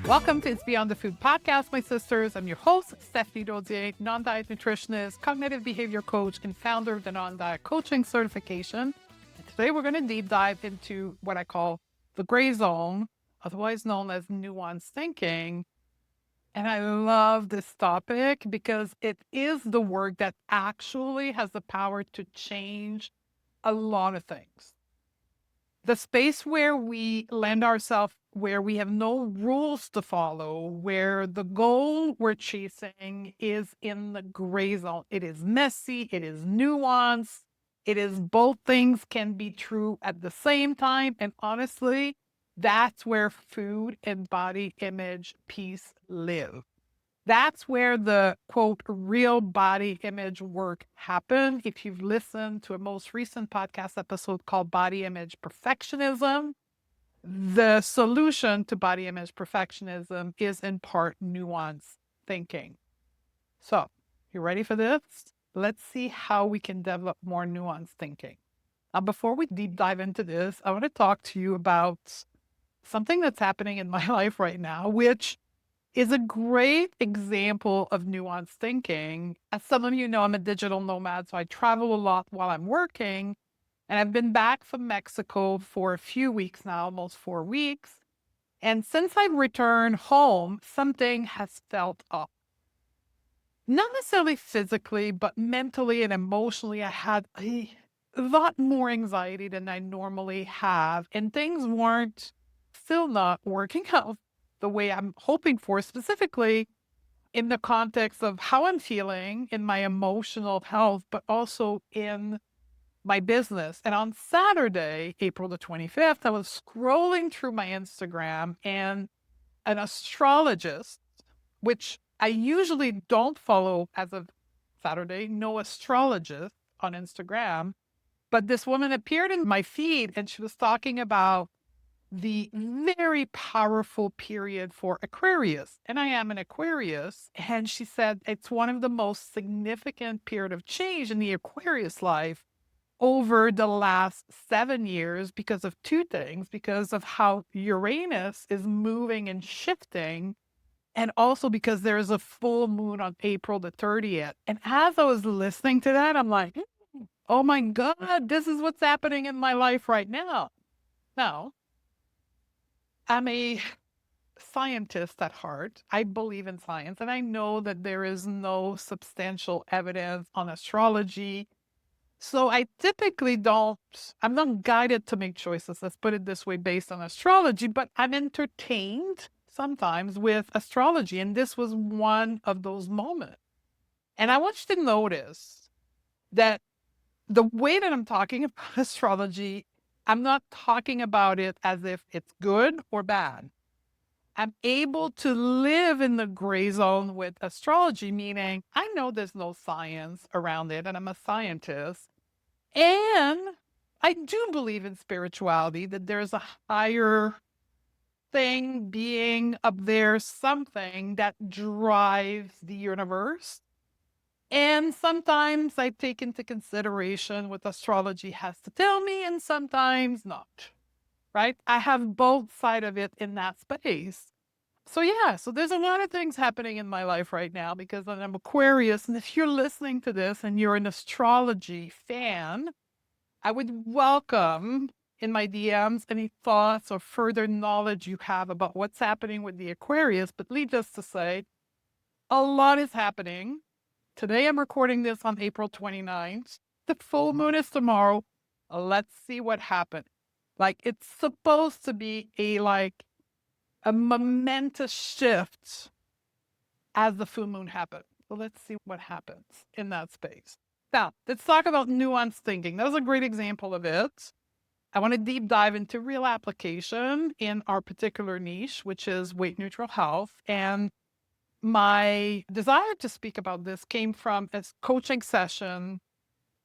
Welcome to It's Beyond the Food podcast, my sisters. I'm your host, Stephanie Dodier, non-diet nutritionist, cognitive behavior coach, and founder of the non-diet coaching certification. And today we're going to deep dive into what I call the gray zone, otherwise known as nuanced thinking. And I love this topic because it is the work that actually has the power to change a lot of things. The space where we land ourselves, where we have no rules to follow, where the goal we're chasing is in the gray zone. It is messy, it is nuanced, it is both things can be true at the same time. And honestly, that's where food and body image piece live. That's where the quote real body image work happened. If you've listened to a most recent podcast episode called Body Image Perfectionism, the solution to body image perfectionism is in part nuanced thinking. So, you ready for this? Let's see how we can develop more nuanced thinking. Now, before we deep dive into this, I want to talk to you about something that's happening in my life right now, which is a great example of nuanced thinking. As some of you know, I'm a digital nomad, so I travel a lot while I'm working. And I've been back from Mexico for a few weeks now, almost 4 weeks. And since I've returned home, something has felt up. Not necessarily physically, but mentally and emotionally, I had a lot more anxiety than I normally have. And things weren't, still not working out the way I'm hoping for, specifically in the context of how I'm feeling in my emotional health, but also in my business. And on Saturday, April the 25th, I was scrolling through my Instagram and an astrologist, which I usually don't follow as of Saturday, no astrologist on Instagram, but this woman appeared in my feed and she was talking about the very powerful period for Aquarius. And I am an Aquarius. And she said it's one of the most significant period of change in the Aquarius life over the last 7 years because of two things, because of how Uranus is moving and shifting, and also because there is a full moon on April the 30th. And as I was listening to that, I'm like, oh my God, this is what's happening in my life right now. Now, I'm a scientist at heart. I believe in science, and I know that there is no substantial evidence on astrology. So I typically I'm not guided to make choices, let's put it this way, based on astrology, but I'm entertained sometimes with astrology. And this was one of those moments. And I want you to notice that the way that I'm talking about astrology, I'm not talking about it as if it's good or bad. I'm able to live in the gray zone with astrology, meaning I know there's no science around it, and I'm a scientist. And I do believe in spirituality, that there's a higher thing, being up there, something that drives the universe. And sometimes I take into consideration what astrology has to tell me, and sometimes not, right? I have both sides of it in that space. So yeah, so there's a lot of things happening in my life right now because I'm Aquarius. And if you're listening to this and you're an astrology fan, I would welcome in my DMs any thoughts or further knowledge you have about what's happening with the Aquarius. But needless to say, a lot is happening. Today I'm recording this on April 29th. The full moon is tomorrow. Let's see what happened. Like, it's supposed to be a momentous shift as the full moon happens. So let's see what happens in that space. Now, let's talk about nuanced thinking. That was a great example of it. I want to deep dive into real application in our particular niche, which is weight neutral health. And my desire to speak about this came from a coaching session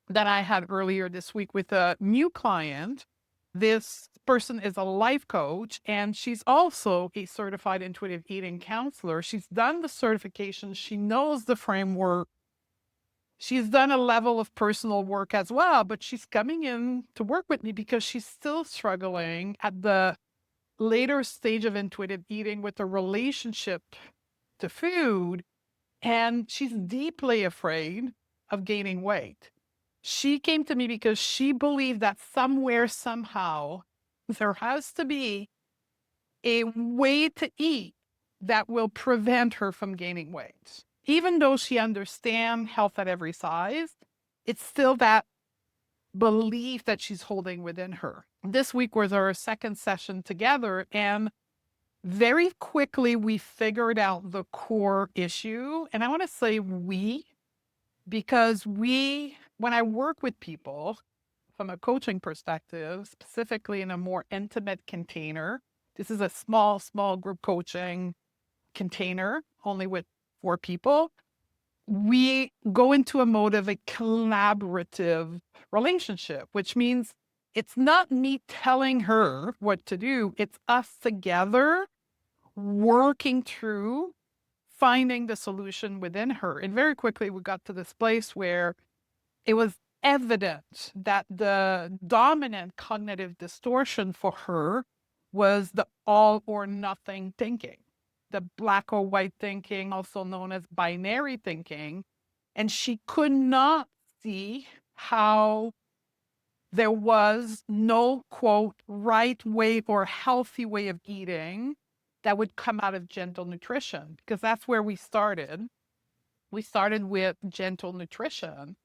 that I had earlier this week with a new client. This person is a life coach, and she's also a certified intuitive eating counselor. She's done the certification. She knows the framework. She's done a level of personal work as well, but she's coming in to work with me because she's still struggling at the later stage of intuitive eating with a relationship to food, and she's deeply afraid of gaining weight. She came to me because she believed that somewhere, somehow, there has to be a way to eat that will prevent her from gaining weight. Even though she understands health at every size, it's still that belief that she's holding within her. This week was our second session together, and very quickly we figured out the core issue. And I want to say because when I work with people from a coaching perspective, specifically in a more intimate container, this is a small group coaching container, only with 4 people. We go into a mode of a collaborative relationship, which means it's not me telling her what to do. It's us together working through finding the solution within her. And very quickly, we got to this place where it was evident that the dominant cognitive distortion for her was the all or nothing thinking, the black or white thinking, also known as binary thinking. And she could not see how there was no, quote, right way or healthy way of eating that would come out of gentle nutrition, because that's where we started. We started with gentle nutrition,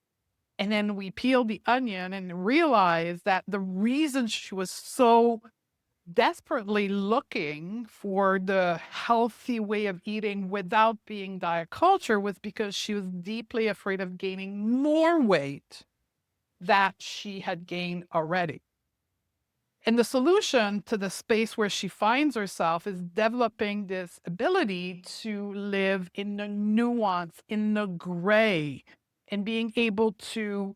and then we peeled the onion and realized that the reason she was so desperately looking for the healthy way of eating without being diet culture was because she was deeply afraid of gaining more weight that she had gained already. And the solution to the space where she finds herself is developing this ability to live in the nuance, in the gray, and being able to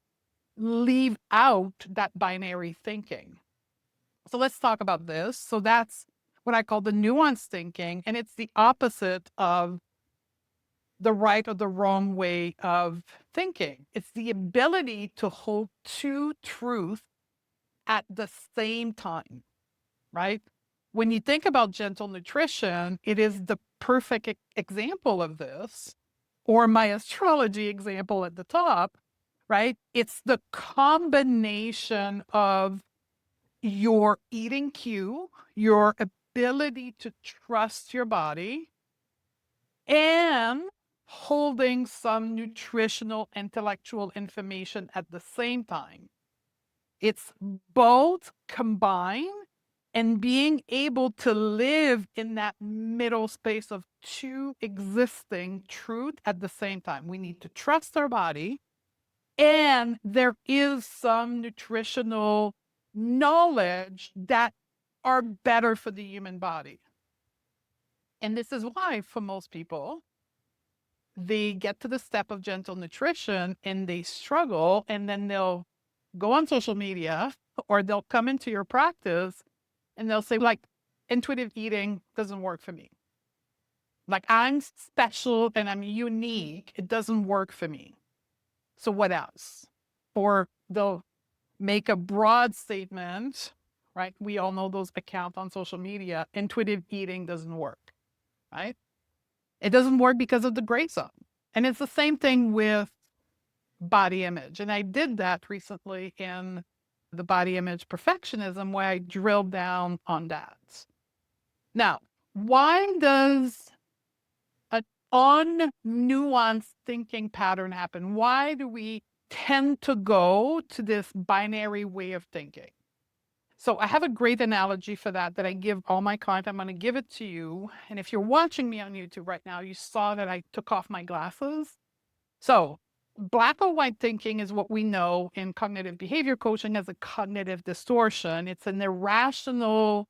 leave out that binary thinking. So let's talk about this. So that's what I call the nuanced thinking, and it's the opposite of the right or the wrong way of thinking. It's the ability to hold 2 truths at the same time, right? When you think about gentle nutrition, it is the perfect example of this, or my astrology example at the top, right? It's the combination of your eating cue, your ability to trust your body, and holding some nutritional, intellectual information at the same time. It's both combined, and being able to live in that middle space of 2 existing truths at the same time. We need to trust our body, and there is some nutritional knowledge that are better for the human body. And this is why, for most people, they get to the step of gentle nutrition and they struggle, and then they'll go on social media or they'll come into your practice and they'll say, like, intuitive eating doesn't work for me. Like, I'm special and I'm unique. It doesn't work for me. So what else? Or they'll make a broad statement, right? We all know those accounts on social media. Intuitive eating doesn't work, right? It doesn't work because of the gray zone. And it's the same thing with body image. And I did that recently in the body image perfectionism, where I drilled down on that. Now, why does an unnuanced thinking pattern happen? Why do we tend to go to this binary way of thinking? So I have a great analogy for that I give all my clients. I'm going to give it to you. And if you're watching me on YouTube right now, you saw that I took off my glasses. So black or white thinking is what we know in cognitive behavior coaching as a cognitive distortion. It's an irrational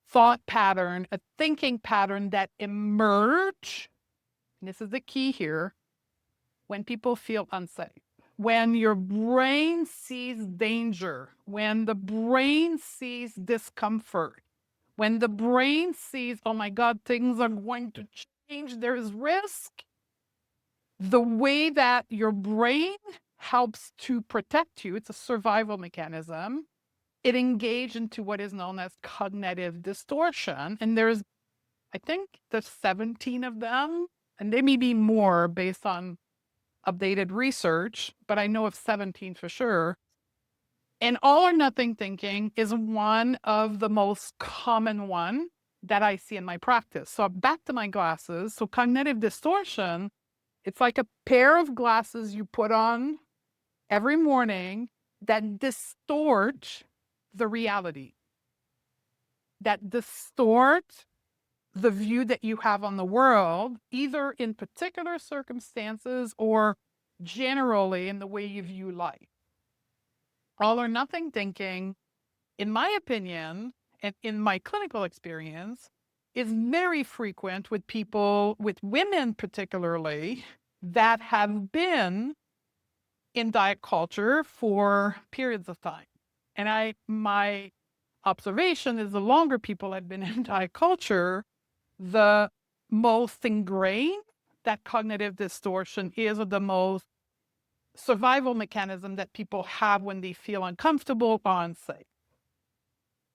thought pattern, a thinking pattern that emerge, and this is the key here, when people feel unsafe. When your brain sees danger, when the brain sees discomfort, when the brain sees, oh my God, things are going to change, there is risk, the way that your brain helps to protect you, it's a survival mechanism, it engaged into what is known as cognitive distortion. And there's, I think there's 17 of them, and there may be more based on updated research, but I know of 17 for sure. And all or nothing thinking is one of the most common one that I see in my practice. So back to my glasses. So cognitive distortion, it's like a pair of glasses you put on every morning that distort the reality, that distort the view that you have on the world, either in particular circumstances or generally in the way you view life. All or nothing thinking, in my opinion, and in my clinical experience, is very frequent with people, with women particularly, that have been in diet culture for periods of time. And my observation is the longer people have been in diet culture, the most ingrained that cognitive distortion is, or the most survival mechanism that people have when they feel uncomfortable or unsafe.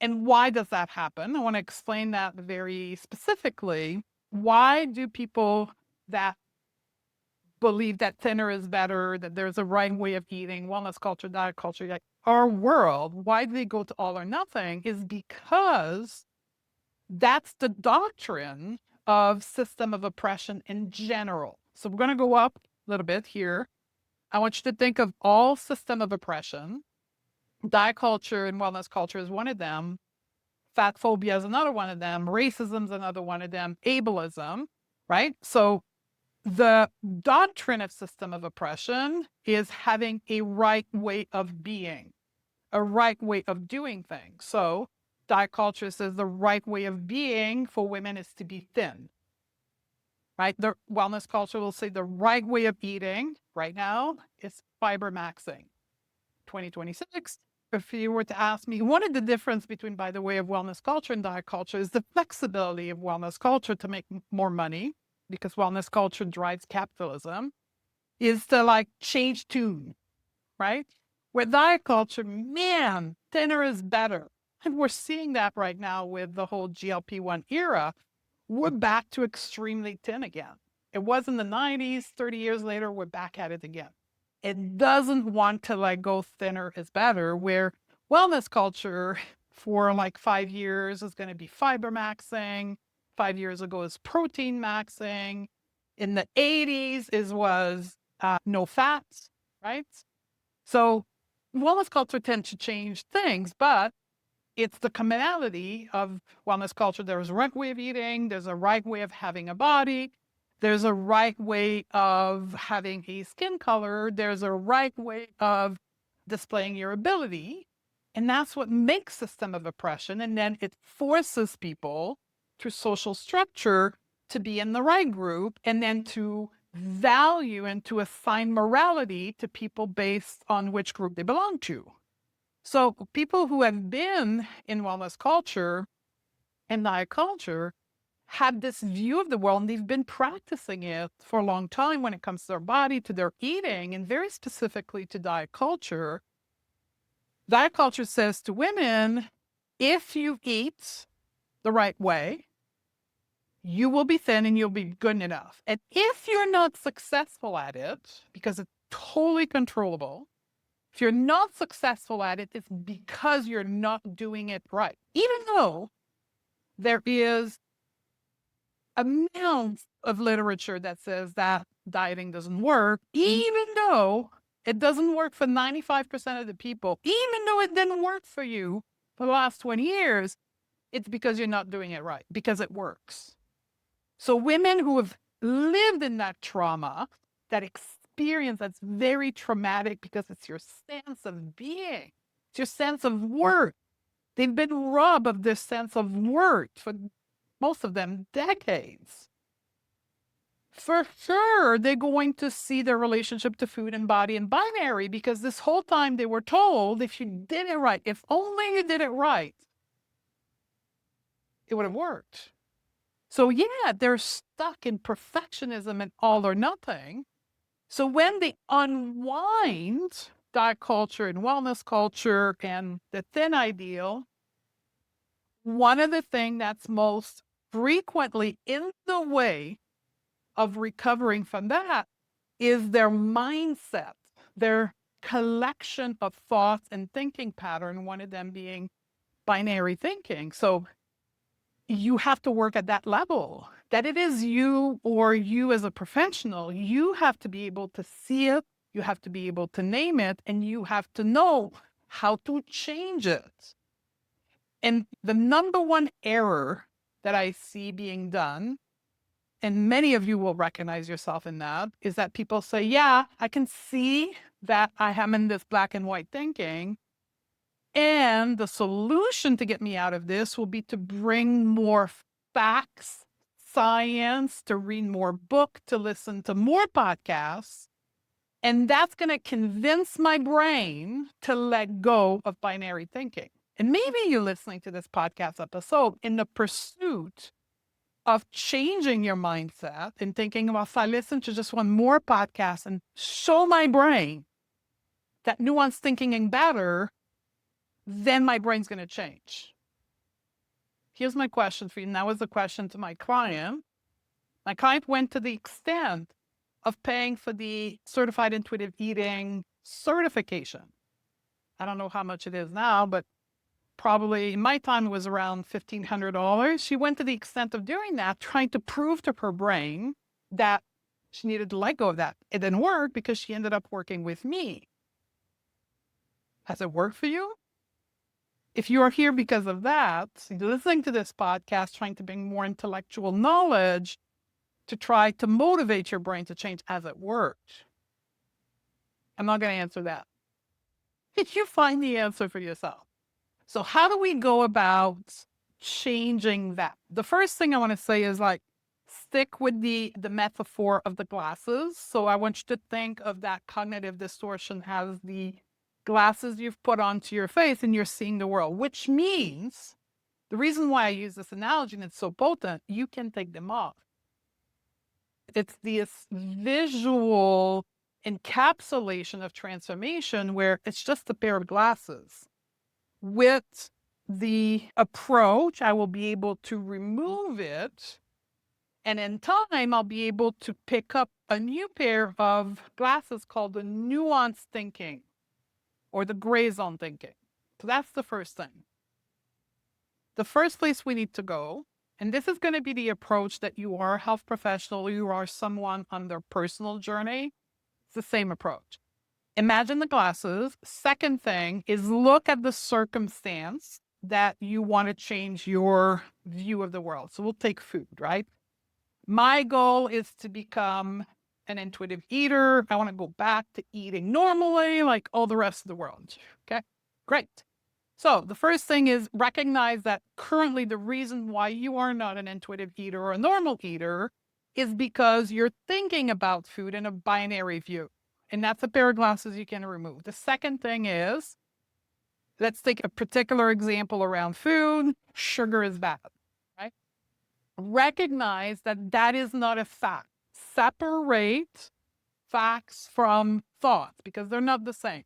And why does that happen? I want to explain that very specifically. Why do people that believe that thinner is better, that there's a right way of eating, wellness culture, diet culture, like our world, why do they go to all or nothing? Is because that's the doctrine of system of oppression in general. So we're going to go up a little bit here. I want you to think of all system of oppression. Diet culture and wellness culture is one of them. Fat phobia is another one of them. Racism is another one of them. Ableism, right? So the doctrine of system of oppression is having a right way of being, a right way of doing things. So diet culture says the right way of being for women is to be thin, right? The wellness culture will say the right way of eating right now is fiber maxing. 2026, if you were to ask me, one of the difference between, by the way, of wellness culture and diet culture is the flexibility of wellness culture to make more money, because wellness culture drives capitalism, is to like change tune, right? With diet culture, man, thinner is better. And we're seeing that right now with the whole GLP-1 era. We're back to extremely thin again. It was in the 90s, 30 years later, we're back at it again. It doesn't want to like go thinner is better, where wellness culture for like 5 years is going to be fiber maxing. 5 years ago is protein maxing. In the 80s was no fats, right? So wellness culture tends to change things, but it's the commonality of wellness culture. There's a right way of eating. There's a right way of having a body. There's a right way of having a skin color. There's a right way of displaying your ability. And that's what makes system of oppression. And then it forces people through social structure to be in the right group, and then to value and to assign morality to people based on which group they belong to. So people who have been in wellness culture and diet culture have this view of the world, and they've been practicing it for a long time when it comes to their body, to their eating, and very specifically to diet culture. Diet culture says to women, if you eat the right way, you will be thin and you'll be good enough. And if you're not successful at it, because it's totally controllable, if you're not successful at it, it's because you're not doing it right. Even though there is amounts of literature that says that dieting doesn't work, even though it doesn't work for 95% of the people, even though it didn't work for you for the last 20 years, it's because you're not doing it right, because it works. So women who have lived in that trauma, that experience that's very traumatic because it's your sense of being, it's your sense of worth. They've been robbed of this sense of worth for most of them decades. For sure, they're going to see their relationship to food and body and binary, because this whole time they were told if you did it right, if only you did it right, it would have worked. So yeah, they're stuck in perfectionism and all or nothing. So when they unwind diet culture and wellness culture and the thin ideal, one of the things that's most frequently in the way of recovering from that is their mindset, their collection of thoughts and thinking pattern, one of them being binary thinking. So you have to work at that level, that it is you or you as a professional. You have to be able to see it, you have to be able to name it, and you have to know how to change it. And the number one error that I see being done, and many of you will recognize yourself in that, is that people say, yeah, I can see that I am in this black and white thinking, and the solution to get me out of this will be to bring more facts, science, to read more book, to listen to more podcasts. And that's going to convince my brain to let go of binary thinking. And maybe you're listening to this podcast episode in the pursuit of changing your mindset and thinking, well, if I listen to just one more podcast and show my brain that nuanced thinking is better, then my brain's going to change. Here's my question for you. And that was the question to my client. My client went to the extent of paying for the certified intuitive eating certification. I don't know how much it is now, but probably in my time it was around $1,500. She went to the extent of doing that, trying to prove to her brain that she needed to let go of that. It didn't work because she ended up working with me. Has it worked for you? If you are here because of that, listening to this podcast, trying to bring more intellectual knowledge to try to motivate your brain to change, as it worked? I'm not going to answer that. Did you find the answer for yourself? So how do we go about changing that? The first thing I want to say is stick with the metaphor of the glasses. So I want you to think of that cognitive distortion as the glasses you've put onto your face and you're seeing the world, which means the reason why I use this analogy and it's so potent, you can take them off. It's this visual encapsulation of transformation where it's just a pair of glasses. With the approach, I will be able to remove it, and in time, I'll be able to pick up a new pair of glasses called the nuanced thinking or the gray zone thinking. So that's the first thing. The first place we need to go, and this is going to be the approach that you are a health professional, you are someone on their personal journey, it's the same approach. Imagine the glasses. Second thing is look at the circumstance that you want to change your view of the world. So we'll take food, right? My goal is to become an intuitive eater. I want to go back to eating normally like all the rest of the world. Okay, great. So the first thing is recognize that currently the reason why you are not an intuitive eater or a normal eater is because you're thinking about food in a binary view. And that's a pair of glasses you can remove. The second thing is, let's take a particular example around food. Sugar is bad, right? Recognize that that is not a fact. Separate facts from thoughts because they're not the same.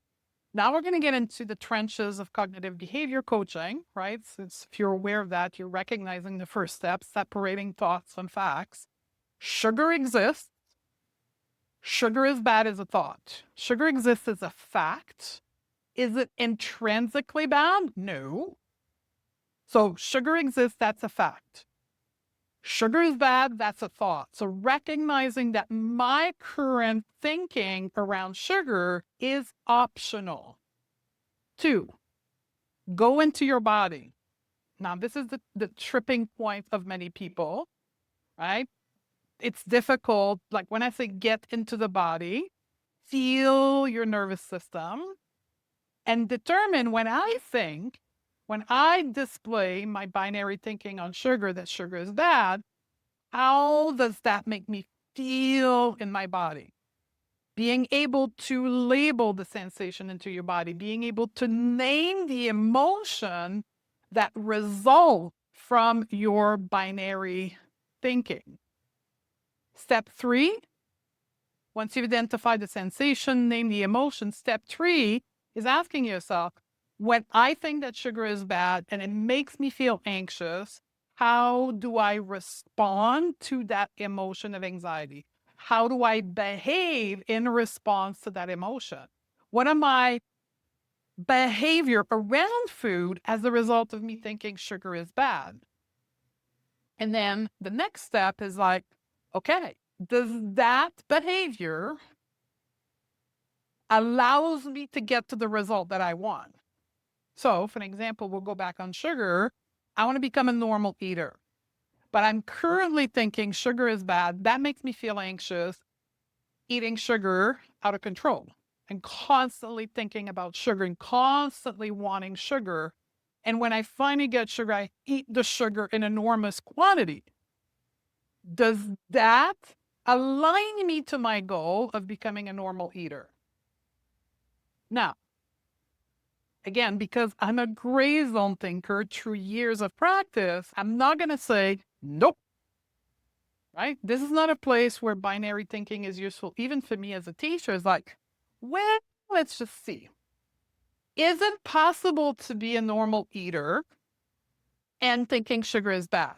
Now we're going to get into the trenches of cognitive behavior coaching, right? So if you're aware of that, you're recognizing the first step, separating thoughts from facts. Sugar exists. Sugar is bad as a thought. Sugar exists as a fact. Is it intrinsically bad? No. So sugar exists, that's a fact. Sugar is bad, that's a thought. So recognizing that my current thinking around sugar is optional. 2, go into your body. Now, this is the tripping point of many people, right? It's difficult. Like when I say get into the body, feel your nervous system and determine when I display my binary thinking on sugar, that sugar is bad, how does that make me feel in my body? Being able to label the sensation into your body, being able to name the emotion that results from your binary thinking. Step 3, Once you've identified the sensation, name the emotion, step 3 is asking yourself, when I think that sugar is bad and it makes me feel anxious, how do I respond to that emotion of anxiety? How do I behave in response to that emotion? What am I behavior around food as a result of me thinking sugar is bad? And then the next step is like, okay, does that behavior allows me to get to the result that I want? So for an example, we'll go back on sugar. I want to become a normal eater, but I'm currently thinking sugar is bad. That makes me feel anxious, eating sugar out of control and constantly thinking about sugar and constantly wanting sugar. And when I finally get sugar, I eat the sugar in enormous quantity. Does that align me to my goal of becoming a normal eater? Now, again, because I'm a gray zone thinker through years of practice, I'm not going to say, nope, right? This is not a place where binary thinking is useful. Even for me as a teacher, it's like, well, let's just see. Is it possible to be a normal eater and thinking sugar is bad?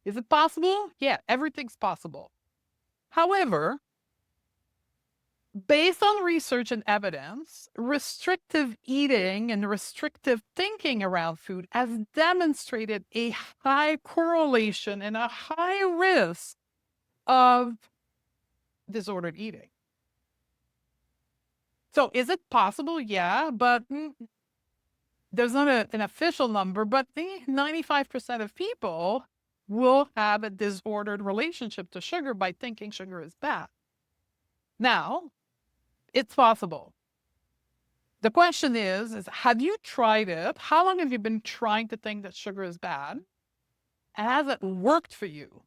Is it possible? Yeah, everything's possible. However, based on research and evidence, restrictive eating and restrictive thinking around food has demonstrated a high correlation and a high risk of disordered eating. So is it possible? Yeah, but there's not an official number, but 95% of people will have a disordered relationship to sugar by thinking sugar is bad. Now, it's possible. The question is have you tried it? How long have you been trying to think that sugar is bad? And has it worked for you?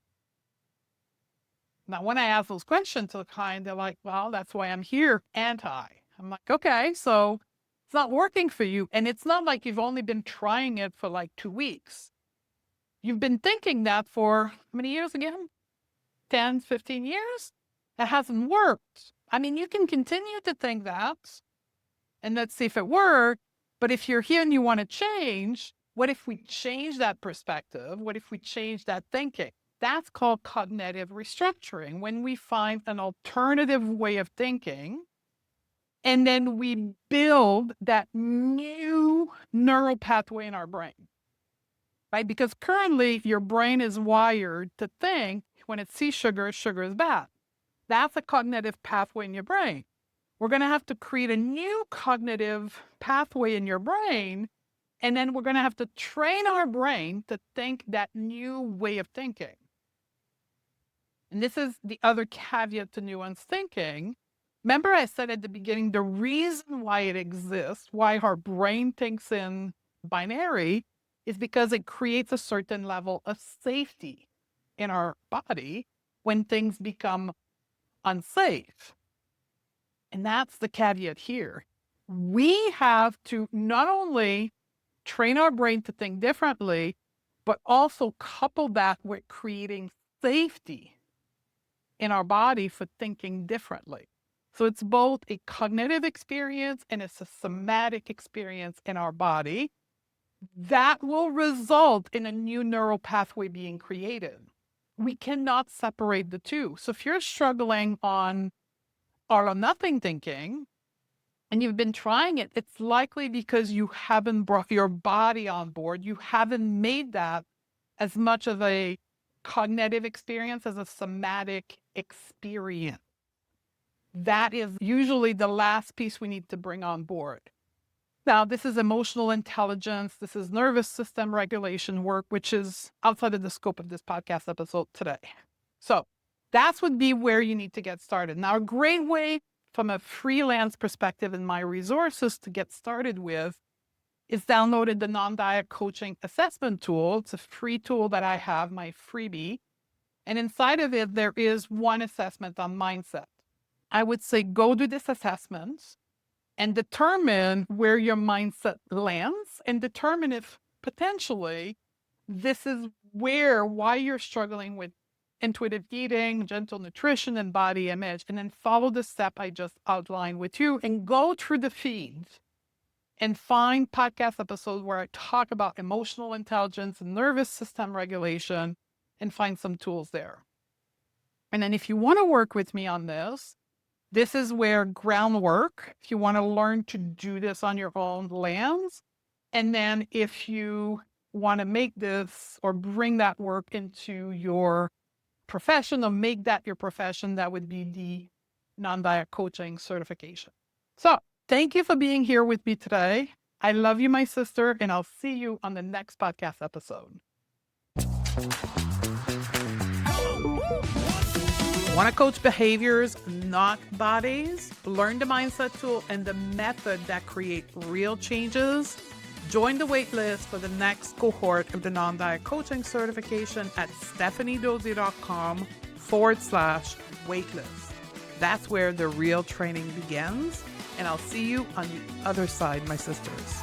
Now, when I ask those questions to the client, they're like, well, that's why I'm here, anti. I'm like, okay, so it's not working for you. And it's not like you've only been trying it for like 2 weeks. You've been thinking that for how many years again? 10, 15 years? That hasn't worked. I mean, you can continue to think that, and let's see if it worked. But if you're here and you want to change, what if we change that perspective? What if we change that thinking? That's called cognitive restructuring, when we find an alternative way of thinking, and then we build that new neural pathway in our brain, right? Because currently your brain is wired to think when it sees sugar, sugar is bad. That's a cognitive pathway in your brain. We're going to have to create a new cognitive pathway in your brain, and then we're going to have to train our brain to think that new way of thinking. And this is the other caveat to nuanced thinking. Remember I said at the beginning, the reason why it exists, why our brain thinks in binary, is because it creates a certain level of safety in our body when things become unsafe. And that's the caveat here. We have to not only train our brain to think differently, but also couple that with creating safety in our body for thinking differently. So it's both a cognitive experience and it's a somatic experience in our body that will result in a new neural pathway being created. We cannot separate the two. So if you're struggling on all or nothing thinking and you've been trying it, it's likely because you haven't brought your body on board. You haven't made that as much of a cognitive experience as a somatic experience. That is usually the last piece we need to bring on board. Now, this is emotional intelligence. This is nervous system regulation work, which is outside of the scope of this podcast episode today. So that would be where you need to get started. Now, a great way from a freelance perspective in my resources to get started with is downloaded the non-diet coaching assessment tool. It's a free tool that I have, my freebie. And inside of it, there is one assessment on mindset. I would say go do this assessment and determine where your mindset lands and determine if potentially this is why you're struggling with intuitive eating, gentle nutrition, and body image. And then follow the step I just outlined with you and go through the feeds and find podcast episodes where I talk about emotional intelligence and nervous system regulation and find some tools there. And then if you want to work with me on this, this is where groundwork, if you want to learn to do this on your own, lands. And then if you want to make this or bring that work into your profession or make that your profession, that would be the non-diet coaching certification. So thank you for being here with me today. I love you, my sister, and I'll see you on the next podcast episode. Want to coach behaviors, not bodies? Learn the mindset tool and the method that create real changes? Join the waitlist for the next cohort of the non-diet coaching certification at stephaniedodier.com/waitlist. That's where the real training begins. And I'll see you on the other side, my sisters.